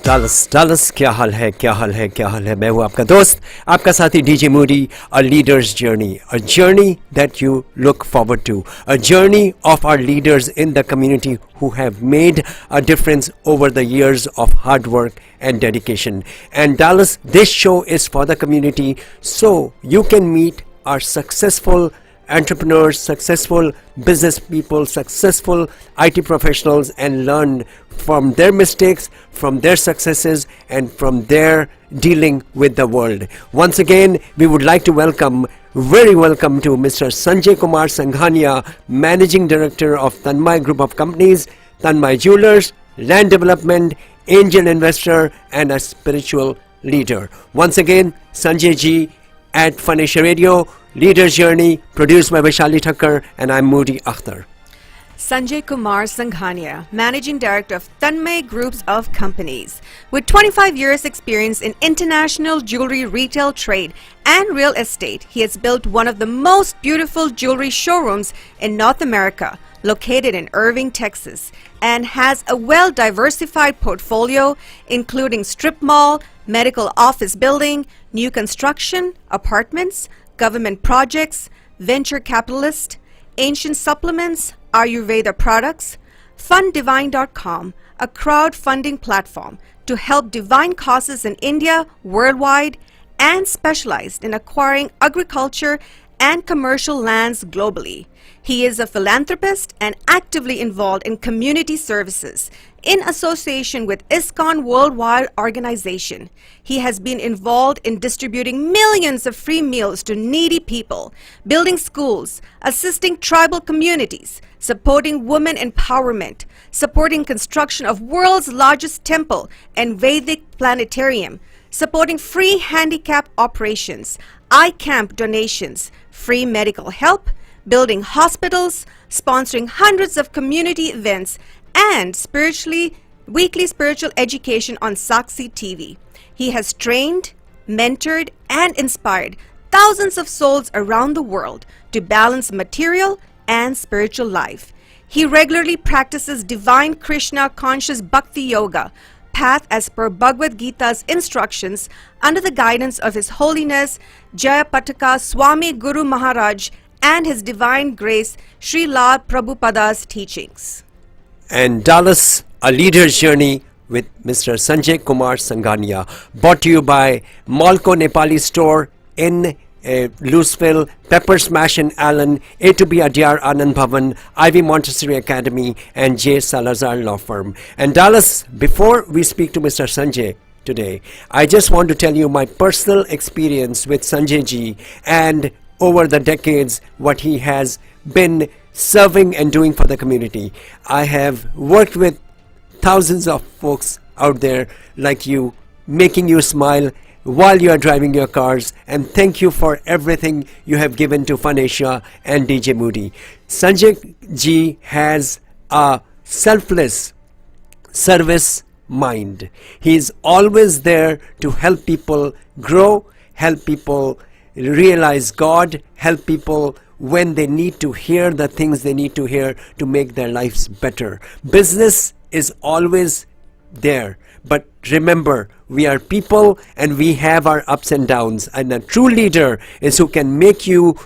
Dallas क्या हाल है मैं हूँ आपका दोस्त आपका साथी DJ Moody a leaders journey a journey that you look forward to a journey of our leaders in the community who have made a difference over the years of hard work and dedication. And Dallas, this show is for the community, so you can meet our successful entrepreneurs, successful business people, successful IT professionals and learn from their mistakes, from their successes and from their dealing with the world. Once again, we would like to very welcome to Mr. Sanjay Kumar Singhania, Managing Director of Tanmay Group of Companies, Tanmay Jewelers, Land Development, Angel Investor and a spiritual leader. Once again, Sanjay ji at Fun Asia Radio, Leader's Journey, produced by Vaishali Thakkar, and I'm Moody Akhtar. Sanjay Kumar Singhania, Managing Director of Tanmay Groups of Companies. With 25 years experience in international jewelry retail trade and real estate, he has built one of the most beautiful jewelry showrooms in North America, located in Irving, Texas, and has a well-diversified portfolio including strip mall, medical office building, new construction, apartments, government projects, venture capitalist, ancient supplements, Ayurveda products, FundDivine.com, a crowdfunding platform to help divine causes in India, worldwide, and specialized in acquiring agriculture and commercial lands globally. He is a philanthropist and actively involved in community services in association with ISKCON Worldwide Organization. He has been involved in distributing millions of free meals to needy people, building schools, assisting tribal communities, supporting women empowerment, supporting construction of world's largest temple and Vedic planetarium, supporting free handicap operations, iCamp donations, free medical help, building hospitals, sponsoring hundreds of community events, and weekly spiritual education on Saksi TV. He has trained, mentored, and inspired thousands of souls around the world to balance material and spiritual life. He regularly practices divine Krishna conscious bhakti yoga path as per Bhagavad Gita's instructions under the guidance of His Holiness Jayapataka Swami Guru Maharaj and His Divine Grace Srila Prabhupada's teachings. And Dallas, a leader's journey with Mr. Sanjay Kumar Singhania, brought to you by Malco Nepali Store in Louisville, Pepper Smash in Allen, A2B Adyar Anand Bhavan, Ivy Montessori Academy, and J. Salazar Law Firm. And Dallas, before we speak to Mr. Sanjay today, I just want to tell you my personal experience with Sanjay ji and over the decades what he has been serving and doing for the community. I have worked with thousands of folks out there like you, making you smile while you are driving your cars, and thank you for everything you have given to Fun Asia and DJ Moody. Sanjay ji has a selfless service mind. He is always there to help people grow, help people realize God, help people when they need to hear the things they need to hear to make their lives better. Business is always there, but remember, we are people and we have our ups and downs, and a true leader is who can make you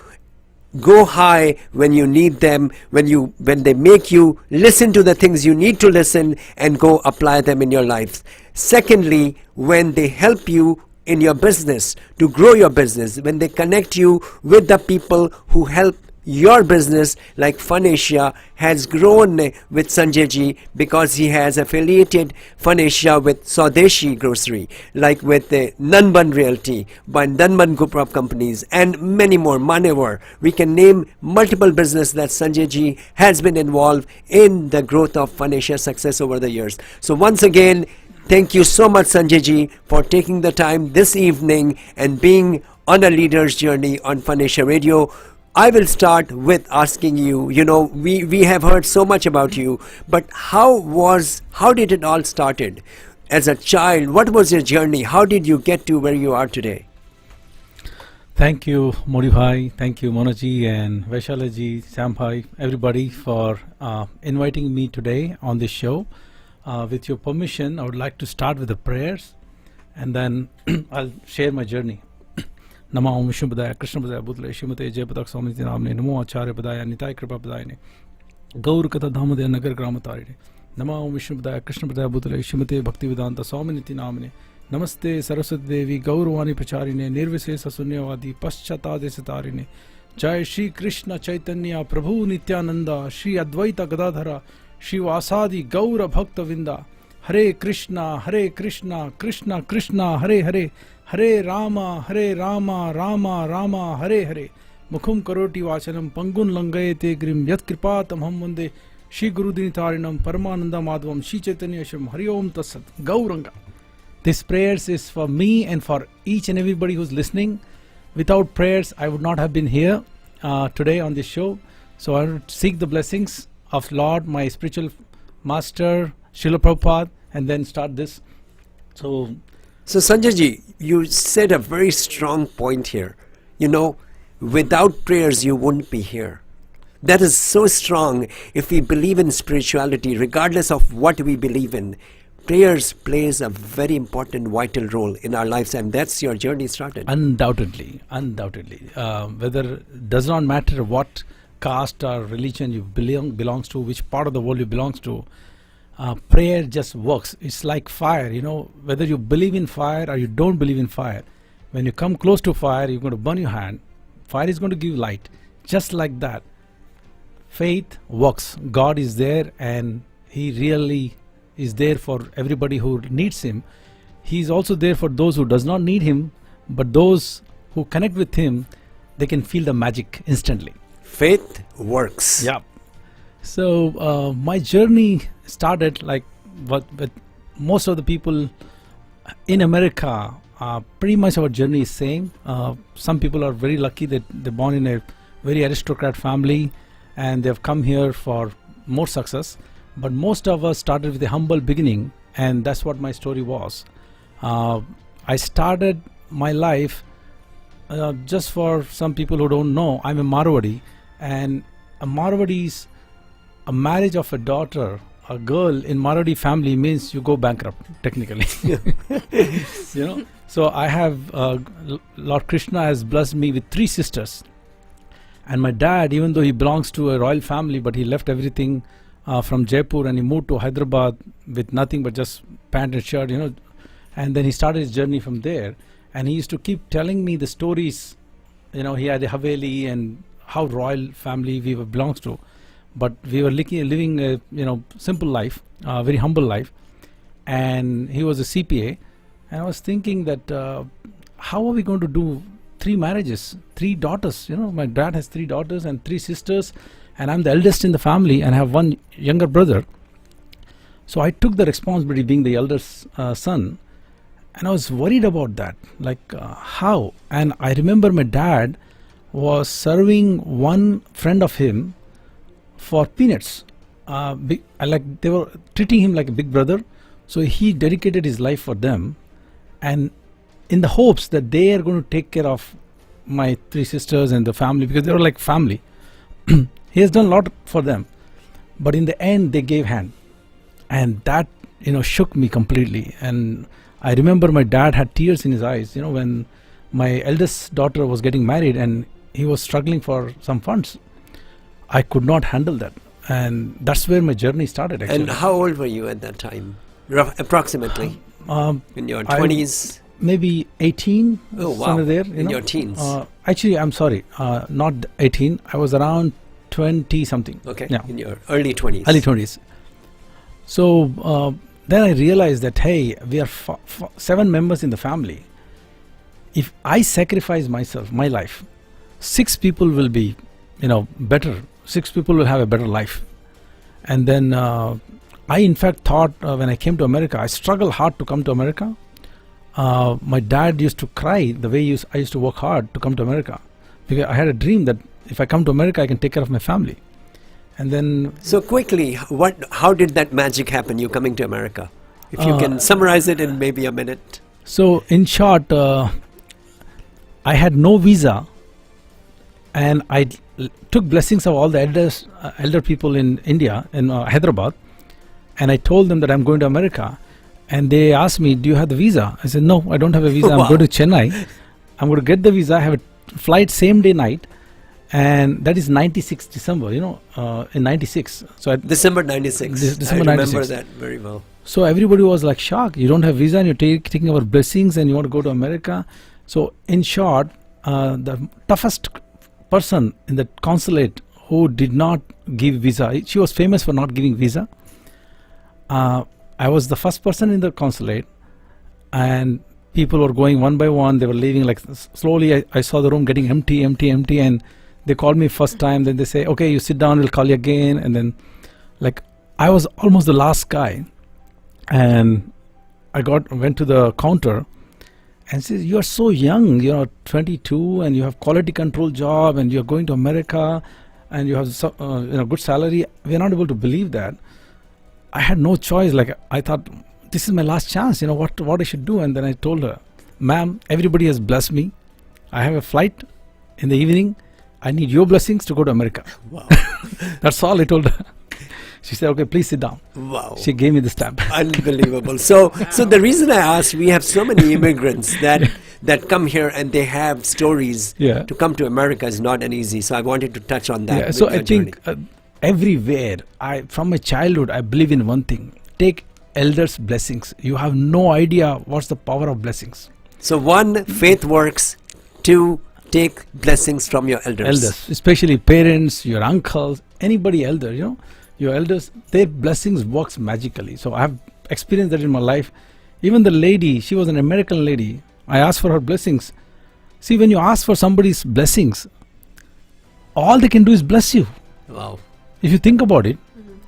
go high when you need them, when they make you listen to the things you need to listen and go apply them in your life. Secondly, when they help you in your business, to grow your business, when they connect you with the people who help your business, like Fun Asia has grown with Sanjay ji because he has affiliated Fun Asia with Swadeshi Grocery, like with Nanban Realty, by Nanban Group of Companies, and many more. Manewar. We can name multiple business that Sanjay ji has been involved in the growth of Fun Asia success over the years. So once again, thank you so much, Sanjay ji, for taking the time this evening and being on a leader's journey on Fun Asia Radio. I will start with asking you, we have heard so much about you, but how did it all started? As a child, what was your journey? How did you get to where you are today? Thank you, Moody bhai. Thank you, Monaji and Vaishalaji, Sam bhai, everybody for inviting me today on this show. with your permission, I would like to start with the prayers, and then I'll share my journey. Nama Om Vishnu Padaya, Krishna Padaya, Bhutale, Shrimate Jai Patak Swami Namne, Namo Acharya Padaya, Nitai Kripa Padayane, Gaur Katha Dhamadaya Nagar Gramatarine, Nama Om Vishnu Padaya, Krishna Padaya, Bhutale, Shrimate Bhakti Vedanta Swami Niti Namne, Namaste Saraswati Devi, Gaurvani Pracharine, Nirvisesa Sunyavadi, Paschata Desatarine, Jai Shri Krishna Chaitanya, Prabhu Nityananda, Shri Advaita Gadadhara, Shri Vasadi Gaura Bhakta Vinda, Hare Krishna, Krishna Krishna, Hare Hare, Hare Rama, Rama Rama, Hare Hare, Mukhum Karoti Vachanam, Pangun Langayate Grim, Yat Kripatam Hammunde, Shri Guru Dinitarinam, Paramananda Madhvam, Shri Chaitanya Sham, Hari Om Tassat, Gauranga. This prayers is for me and for each and everybody who's listening. Without prayers, I would not have been here today on this show. So I would seek the blessings of Lord, my spiritual master, Srila Prabhupada, and then start this. So Sanjay ji, you said a very strong point here. You know, without prayers, you wouldn't be here. That is so strong. If we believe in spirituality, regardless of what we believe in, prayers plays a very important, vital role in our lives, and that's your journey started. Undoubtedly. Whether does not matter what caste or religion you belongs to, which part of the world you belongs to, prayer just works. It's like fire, you know, whether you believe in fire or you don't believe in fire. When you come close to fire, you're going to burn your hand. Fire is going to give light. Just like that, faith works. God is there, and He really is there for everybody who needs Him. He is also there for those who does not need Him, but those who connect with Him, they can feel the magic instantly. Faith works. Yeah. So my journey started like what with most of the people in America. Pretty much our journey is same. Some people are very lucky that they're born in a very aristocrat family and they've come here for more success. But most of us started with a humble beginning, and that's what my story was. I started my life, just for some people who don't know, I'm a Marwadi, and a Marwadi is a marriage of a daughter, a girl in Marwadi family means you go bankrupt, technically. You know. So I have, Lord Krishna has blessed me with 3 sisters. And my dad, even though he belongs to a royal family, but he left everything from Jaipur and he moved to Hyderabad with nothing but just pant and shirt, you know, and then he started his journey from there. And he used to keep telling me the stories, you know, he had a Haveli and how royal family we belongs to, but we were living a, you know, simple life, very humble life. And he was a CPA, and I was thinking that how are we going to do 3 marriages, 3 daughters? You know, my dad has 3 daughters and 3 sisters. And I'm the eldest in the family and I have 1 younger brother. So I took the responsibility being the eldest son, and I was worried about that, like how? And I remember my dad was serving one friend of him for peanuts. Like they were treating him like a big brother. So he dedicated his life for them, and in the hopes that they are going to take care of my 3 sisters and the family, because they were like family. He has done a lot for them, but in the end they gave hand, and that, you know, shook me completely. And I remember my dad had tears in his eyes, you know, when my eldest daughter was getting married and he was struggling for some funds. I could not handle that, and that's where my journey started, actually. And how old were you at that time, approximately? In your 20s? Maybe 18. Oh, wow. Somewhere there, in your teens? Actually, I'm sorry, not 18. I was around 20 something. Okay, yeah. In your early 20s. Early 20s. So then I realized that, hey, we are 7 members in the family. If I sacrifice myself, my life, 6 people will be, you know, better. 6 people will have a better life. And then I in fact thought when I came to America, I struggled hard to come to America. My dad used to cry the way I used to work hard to come to America, because I had a dream that if I come to America, I can take care of my family. And then, so quickly, how did that magic happen, you coming to America? If you can summarize it in maybe a minute. So in short, I had no visa, and I took blessings of all the elder people in India, in Hyderabad, and I told them that I'm going to America, and they asked me, do you have the visa? I said, no, I don't have a visa. Wow. I'm going to Chennai. I'm going to get the visa. I have a flight same day night, and that is 96 December, in 96. So December 96. December I 96. remember that very well. So everybody was like shocked. You don't have visa and you're taking our blessings and you want to go to America. So in short, the toughest person in the consulate who did not give visa, she was famous for not giving visa. I was the first person in the consulate, and people were going one by one. They were leaving like slowly. I saw the room getting empty, and they called me first time. Then they say, okay, you sit down, we'll call you again. And then like I was almost the last guy, and I went to the counter and says, you are so young, 22, and you have quality control job, and you're going to America, and you have good salary. We're not able to believe that. I had no choice. Like I thought, this is my last chance. What I should do. And then I told her, ma'am, everybody has blessed me. I have a flight in the evening. I need your blessings to go to America. Wow. That's all I told her. She said, okay, please sit down. Wow. She gave me the stamp. Unbelievable. So the reason I asked, we have so many immigrants that come here and they have stories. Yeah. To come to America is not an easy. So I wanted to touch on that. Yeah, with so your I think everywhere, from my childhood, I believe in one thing. Take elders' blessings. You have no idea what's the power of blessings. So one, faith works. Two, take blessings from your elders. Elders, especially parents, your uncles, anybody elder, your elders, their blessings works magically. So I have experienced that in my life. Even the lady, she was an American lady. I asked for her blessings. See, when you ask for somebody's blessings, all they can do is bless you. Wow. If you think about it,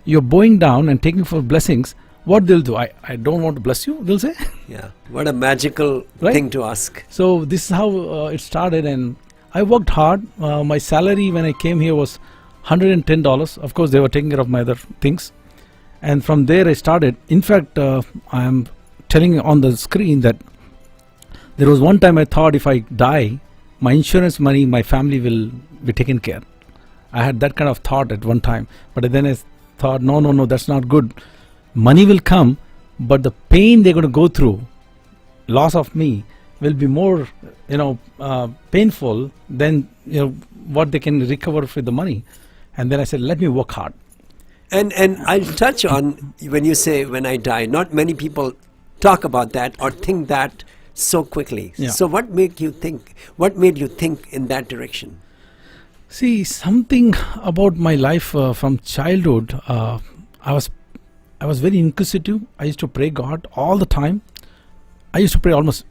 you're bowing down and taking for blessings. What they'll do? I don't want to bless you, they'll say. Yeah. What a magical thing to ask. So this is how it started, and I worked hard. My salary when I came here was $110. Of course, they were taking care of my other things. And from there I started. In fact, I am telling you on the screen that there was one time I thought if I die, my insurance money, my family will be taken care. I had that kind of thought at one time. But then I thought, no, that's not good. Money will come, but the pain they're going to go through, loss of me, will be more, painful than, what they can recover with the money. And then I said, let me work hard. And I'll touch on when you say when I die. Not many people talk about that or think that so quickly. Yeah. So what made you think? What made you think in that direction? See, something about my life from childhood. I was very inquisitive. I used to pray God all the time. I used to pray almost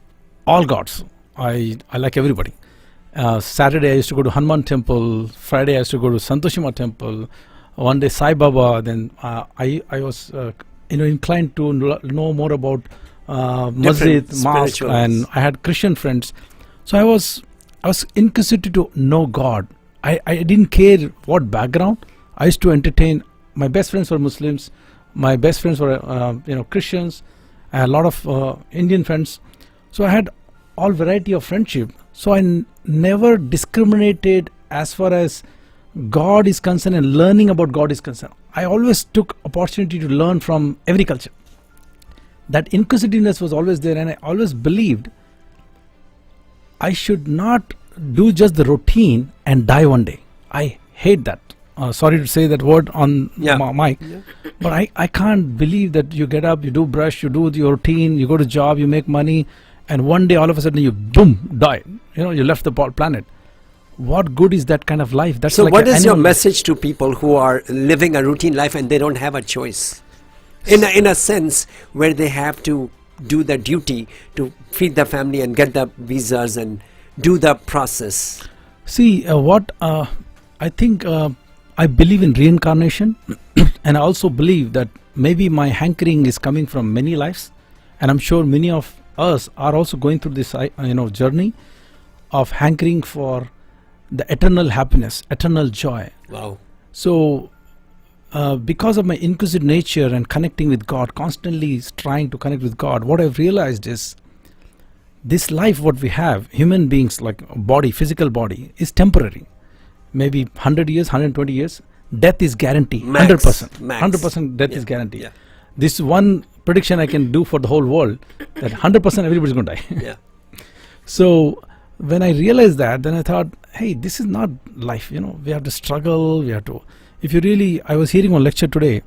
all gods. I like everybody. Saturday I used to go to Hanuman temple. Friday I used to go to Santoshima temple. One day Sai Baba. Then I was inclined to know more about masjid, mosque, and I had Christian friends. So I was inquisitive to know God. I didn't care what background. I used to entertain. My best friends were Muslims. My best friends were Christians. I had a lot of Indian friends. So I had all variety of friendship. So I never discriminated as far as God is concerned and learning about God is concerned. I always took opportunity to learn from every culture. That inquisitiveness was always there, and I always believed I should not do just the routine and die one day. I hate that. Sorry to say that word on mic, but I can't believe that you get up, you do brush, you do your routine, you go to job, you make money, and one day all of a sudden you boom, die. You left the planet. What good is that kind of life? That's so like what is your message to people who are living a routine life and they don't have a choice? In a sense where they have to do their duty to feed their family and get the visas and do the process. See, I think I believe in reincarnation, and I also believe that maybe my hankering is coming from many lives, and I'm sure many of us are also going through this journey of hankering for the eternal happiness, eternal joy. Wow. So because of my inquisitive nature and connecting with God, constantly trying to connect with God, what I've realized is this life what we have, human beings, like body, physical body, is temporary. Maybe 100 years, 120 years, death is guaranteed. Max, 100%. max. 100% death is guaranteed. Yeah. this one prediction I can do for the whole world, that 100% everybody's going to die. Yeah. So when I realized that, then I thought, hey, this is not life. We have to struggle. We have to. If you really, I was hearing one lecture today.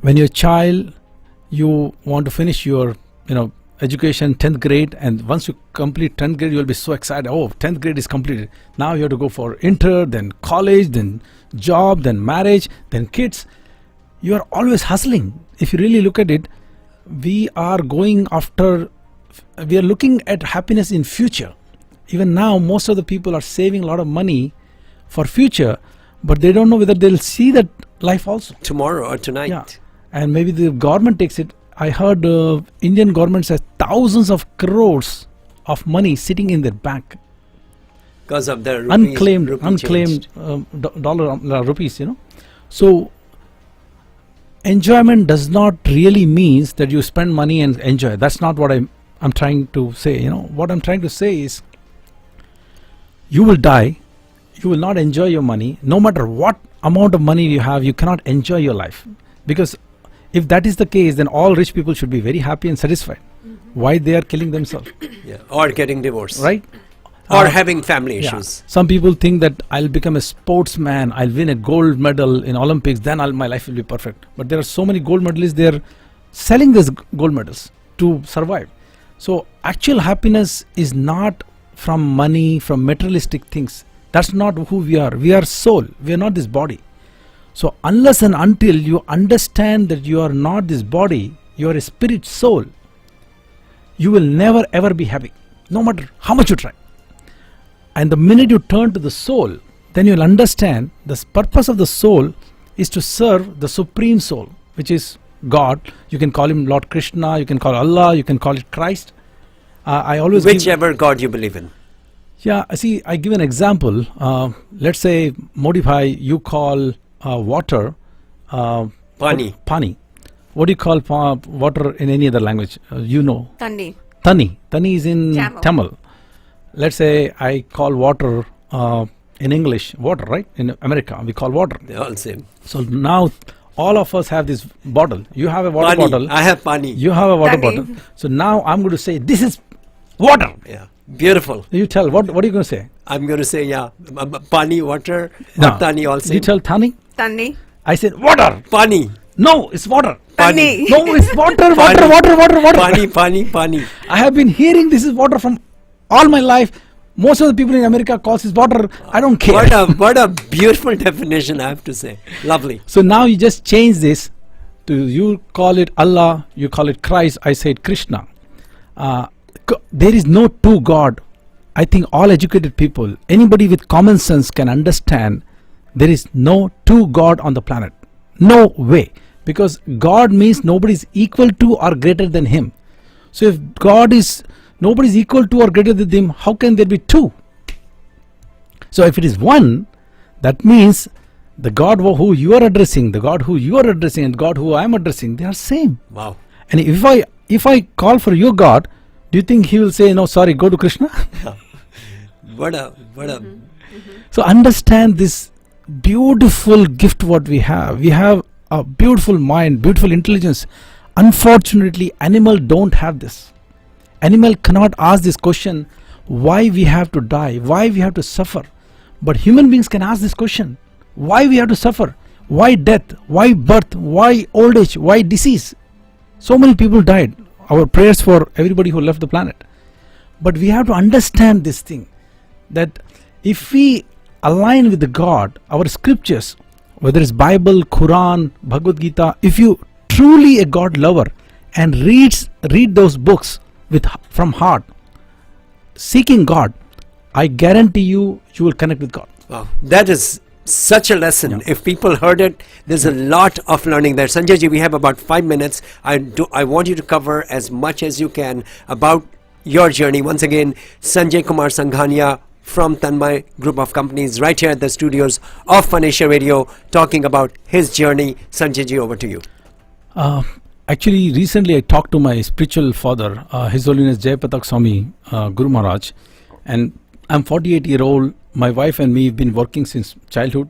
When you're a child, you want to finish your, education, 10th grade, and once you complete 10th grade, you'll be so excited. Oh, 10th grade is completed. Now you have to go for inter, then college, then job, then marriage, then kids. You are always hustling. If you really look at it, we are looking at happiness in future. Even now, most of the people are saving a lot of money for future, but they don't know whether they'll see that life also. Tomorrow or tonight. Yeah. And maybe the government takes it. I heard Indian government has thousands of crores of money sitting in their bank. Because of the unclaimed rupees, So enjoyment does not really means that you spend money and enjoy. That's not what I'm trying to say. What I'm trying to say is, you will die. You will not enjoy your money. No matter what amount of money you have, you cannot enjoy your life. Because if that is the case, then all rich people should be very happy and satisfied. Why they are killing themselves? Yeah. Or getting divorced. Right? Or having family issues. Yeah. Some people think that I'll become a sportsman, I'll win a gold medal in Olympics, then my life will be perfect. But there are so many gold medalists, they're selling these gold medals to survive. So actual happiness is not from money, from materialistic things. That's not who we are. We are soul. We are not this body. So unless and until you understand that you are not this body, you are a spirit soul, you will never ever be happy, no matter how much you try. And the minute you turn to the soul, then you'll understand the purpose of the soul is to serve the supreme soul, which is God. You can call him Lord Krishna, you can call Allah, you can call it Christ. I always whichever God you believe in. Yeah, see, I give an example. Let's say, Moody bhai, you call water Pani. Pani. What do you call water in any other language? Tani. Tani. Tani is in Tamil. Let's say I call water in English water, right? In America, we call water. They're all same. So now all of us have this bottle. You have a water Pani. bottle. I have pani. You have a water Tani. bottle. So now I'm going to say, this is water. Yeah. Beautiful. You tell, what are you going to say? I'm going to say, pani, water, No. or tani also. You tell Tani? Tani. I said, water. Pani. No, it's water. Tani. No, it's water, Pani. water. Pani. I have been hearing this is water from all my life. Most of the people in America calls this water. I don't care. What a beautiful definition, I have to say. Lovely. So now you just change this to, you call it Allah, you call it Christ, I said Krishna. There is no true God. I think all educated people, anybody with common sense can understand there is no true God on the planet. No way. Because God means nobody is equal to or greater than him. So if God is, nobody is equal to or greater than him, how can there be two? So if it is one, that means the God who you are addressing, the God who you are addressing, and God who I am addressing, they are same. Wow. And if I call for your God, do you think he will say, no, sorry, go to Krishna? What a So understand this beautiful gift what we have. We have a beautiful mind, beautiful intelligence. Unfortunately, animal don't have this. Animal cannot ask this question, why we have to die, why we have to suffer. But human beings can ask this question, why we have to suffer, why death, why birth, why old age, why disease. So many people died. Our prayers for everybody who left the planet. But we have to understand this thing, that if we align with the God, our scriptures, whether it's Bible, Quran, Bhagavad Gita, if you truly a God lover and read those books from heart, seeking God, I guarantee you will connect with God. Wow. That is such a lesson. Yeah. If people heard it, there's a lot of learning there. Sanjay ji, we have about 5 minutes. I want you to cover as much as you can about your journey. Once again, Sanjay Kumar Singhania from Tanmay Group of Companies right here at the studios of Fun Asia Radio, talking about his journey. Sanjay ji, over to you. Actually, recently I talked to my spiritual father, His Holiness Jayapatak Swami Guru Maharaj, and I'm 48-year-old. My wife and me have been working since childhood,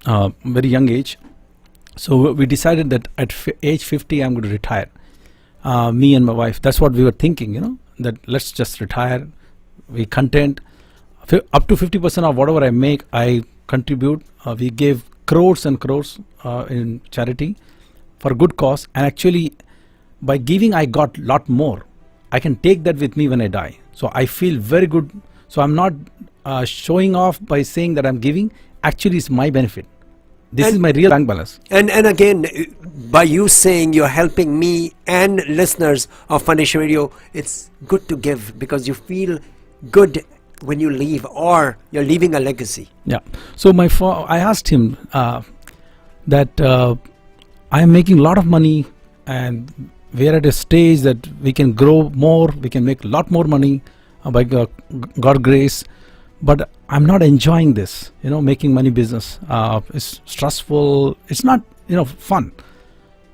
very young age. So we decided that at age 50 I'm going to retire. Me and my wife, that's what we were thinking, that let's just retire. We content. Up to 50% of whatever I make, I contribute. We gave crores and crores in charity for good cause, and actually by giving I got lot more. I can take that with me when I die. So I feel very good. So I'm not showing off by saying that I'm giving. Actually, it's my benefit. This is my real bank balance. And again, by you saying you're helping me and listeners of Foundation Radio, it's good to give because you feel good when you leave, or you're leaving a legacy. Yeah. So I asked him that I'm making a lot of money and we're at a stage that we can grow more, we can make a lot more money by God's grace, but I'm not enjoying this, making money business. It's stressful, it's not, fun.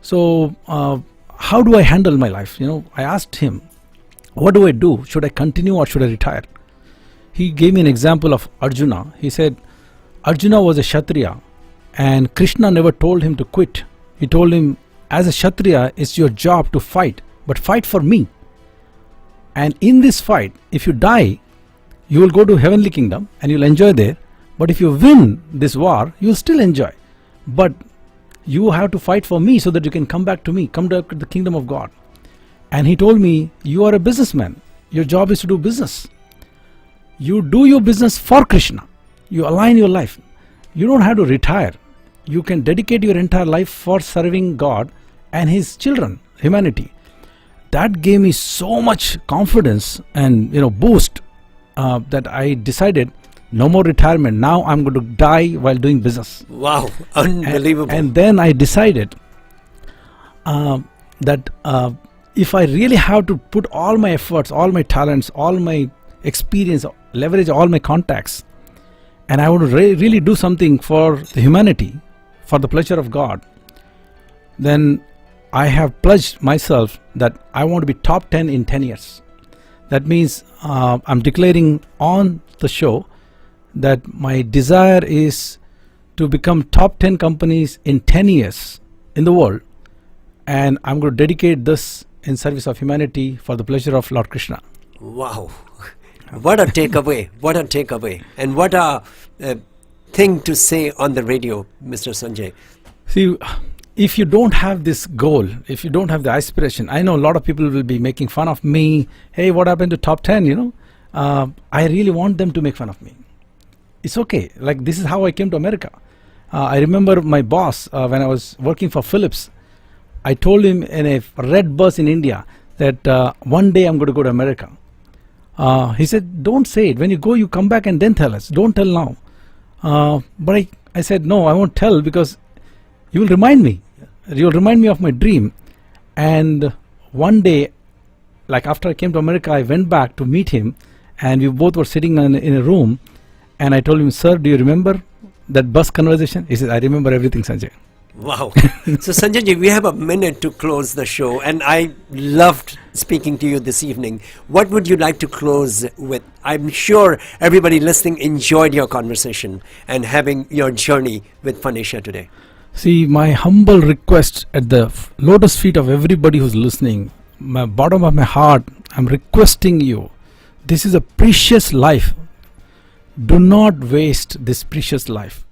So how do I handle my life? I asked him, what do I do? Should I continue or should I retire? He gave me an example of Arjuna. He said, Arjuna was a Kshatriya and Krishna never told him to quit. He told him, as a Kshatriya, it's your job to fight, but fight for me. And in this fight, if you die, you will go to heavenly kingdom and you'll enjoy there. But if you win this war, you'll still enjoy. But you have to fight for me so that you can come back to me, come to the kingdom of God. And he told me, you are a businessman. Your job is to do business. You do your business for Krishna. You align your life. You don't have to retire. You can dedicate your entire life for serving God and His children, humanity. That gave me so much confidence and boost that I decided no more retirement. Now I'm going to die while doing business. Wow, unbelievable. And then I decided that if I really have to put all my efforts, all my talents, all my experience, leverage all my contacts, and I want to really do something for the humanity, for the pleasure of God, then I have pledged myself that I want to be top 10 in 10 years. That means I'm declaring on the show that my desire is to become top 10 companies in 10 years in the world, and I'm going to dedicate this in service of humanity for the pleasure of Lord Krishna. Wow. What a takeaway. What a takeaway. And what a thing to say on the radio, Mr. Sanjay. See, if you don't have this goal, if you don't have the aspiration, I know a lot of people will be making fun of me. Hey, what happened to top 10, I really want them to make fun of me. It's okay. Like, this is how I came to America. I remember my boss, when I was working for Philips, I told him in a red bus in India that one day I'm going to go to America. He said, don't say it. When you go, you come back and then tell us. Don't tell now. But I said, no, I won't tell because you will remind me. You will remind me of my dream. And one day, like after I came to America, I went back to meet him and we both were sitting in a room, and I told him, sir, do you remember that bus conversation? He said, I remember everything, Sanjay. Wow. So Sanjay ji, we have a minute to close the show, and I loved speaking to you this evening. What would you like to close with? I'm sure everybody listening enjoyed your conversation and having your journey with Phanisha today. See, my humble request at the lotus feet of everybody who's listening, my bottom of my heart, I'm requesting you. This is a precious life. Do not waste this precious life.